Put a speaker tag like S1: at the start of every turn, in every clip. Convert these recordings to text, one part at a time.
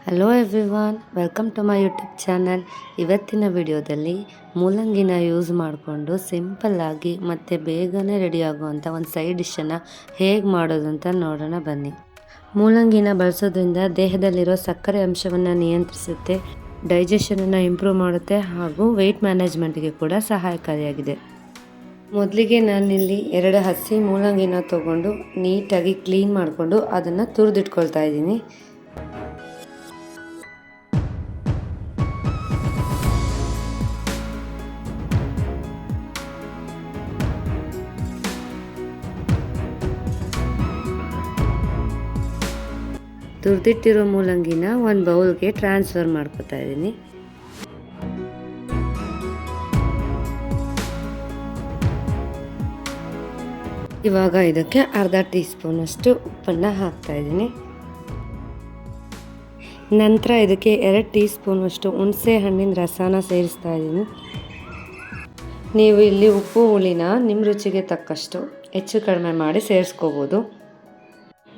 S1: Hello everyone, welcome to my YouTube channel. ಇವತ್ತಿನ ವಿಡಿಯೋದಲ್ಲಿ ಮೂಲಂಗಿನ use ಮಾಡಿಕೊಂಡು ಸಿಂಪಲ್ಲಾಗಿ ಮತ್ತು ಬೇಗನೆ ರೆಡಿ ಆಗುವಂಥ ಒಂದು ಸೈಡ್ ಡಿಶನ್ನು ಹೇಗೆ ಮಾಡೋದು ಅಂತ ನೋಡೋಣ ಬನ್ನಿ. ಮೂಲಂಗಿನ ಬಳಸೋದ್ರಿಂದ ದೇಹದಲ್ಲಿರೋ ಸಕ್ಕರೆ ಅಂಶವನ್ನು ನಿಯಂತ್ರಿಸುತ್ತೆ, ಡೈಜೆಷನನ್ನು ಇಂಪ್ರೂವ್ ಮಾಡುತ್ತೆ ಹಾಗೂ ವೆಯ್ಟ್ ಮ್ಯಾನೇಜ್ಮೆಂಟ್ಗೆ ಕೂಡ ಸಹಾಯಕಾರಿಯಾಗಿದೆ. ಮೊದಲಿಗೆ ನಾನಿಲ್ಲಿ 2 ಹಸಿ ಮೂಲಂಗಿನ ತೊಗೊಂಡು ನೀಟಾಗಿ ಕ್ಲೀನ್ ಮಾಡಿಕೊಂಡು ಅದನ್ನು ತುರಿದಿಟ್ಕೊಳ್ತಾ ಇದ್ದೀನಿ. ತುರಿದಿಟ್ಟಿರೋ ಮೂಲಂಗಿನ ಒಂದು ಬೌಲ್ಗೆ ಟ್ರಾನ್ಸ್ಫರ್ ಮಾಡ್ಕೊತಾ ಇದ್ದೀನಿ. ಇವಾಗ ಇದಕ್ಕೆ ಅರ್ಧ ಟೀ ಸ್ಪೂನಷ್ಟು ಉಪ್ಪನ್ನು ಹಾಕ್ತಾ ಇದ್ದೀನಿ. ನಂತರ ಇದಕ್ಕೆ 2 ಟೀ ಸ್ಪೂನಷ್ಟು ಹುಣಸೆ ಹಣ್ಣಿನ ರಸನ ಸೇರಿಸ್ತಾ ಇದ್ದೀನಿ. ನೀವು ಇಲ್ಲಿ ಉಪ್ಪು ಹುಳಿನ ನಿಮ್ಮ ರುಚಿಗೆ ತಕ್ಕಷ್ಟು ಹೆಚ್ಚು ಕಡಿಮೆ ಮಾಡಿ ಸೇರಿಸ್ಕೋಬೋದು.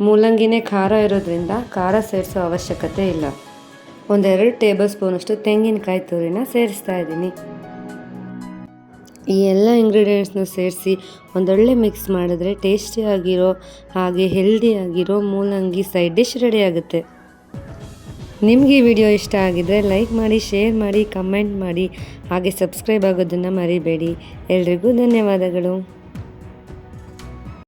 S1: ಮೂಲಂಗಿನೇ ಖಾರ ಇರೋದ್ರಿಂದ ಖಾರ ಸೇರಿಸೋ ಅವಶ್ಯಕತೆ ಇಲ್ಲ. 1-2 ಟೇಬಲ್ ಸ್ಪೂನಷ್ಟು ತೆಂಗಿನಕಾಯಿ ತುರಿನ ಸೇರಿಸ್ತಾ ಇದ್ದೀನಿ. ಈ ಎಲ್ಲ ಇಂಗ್ರೀಡಿಯೆಂಟ್ಸ್ನ ಸೇರಿಸಿ ಒಂದೊಳ್ಳೆ ಮಿಕ್ಸ್ ಮಾಡಿದ್ರೆ ಟೇಸ್ಟಿಯಾಗಿರೋ ಹಾಗೆ ಹೆಲ್ದಿಯಾಗಿರೋ ಮೂಲಂಗಿ ಸೈಡ್ ಡಿಶ್ ರೆಡಿ ಆಗುತ್ತೆ. ನಿಮಗೆ ಈ ವಿಡಿಯೋ ಇಷ್ಟ ಆಗಿದ್ರೆ ಲೈಕ್ ಮಾಡಿ, ಶೇರ್ ಮಾಡಿ, ಕಮೆಂಟ್ ಮಾಡಿ, ಹಾಗೆ ಸಬ್ಸ್ಕ್ರೈಬ್ ಆಗೋದನ್ನು ಮರಿಬೇಡಿ. ಎಲ್ರಿಗೂ ಧನ್ಯವಾದಗಳು.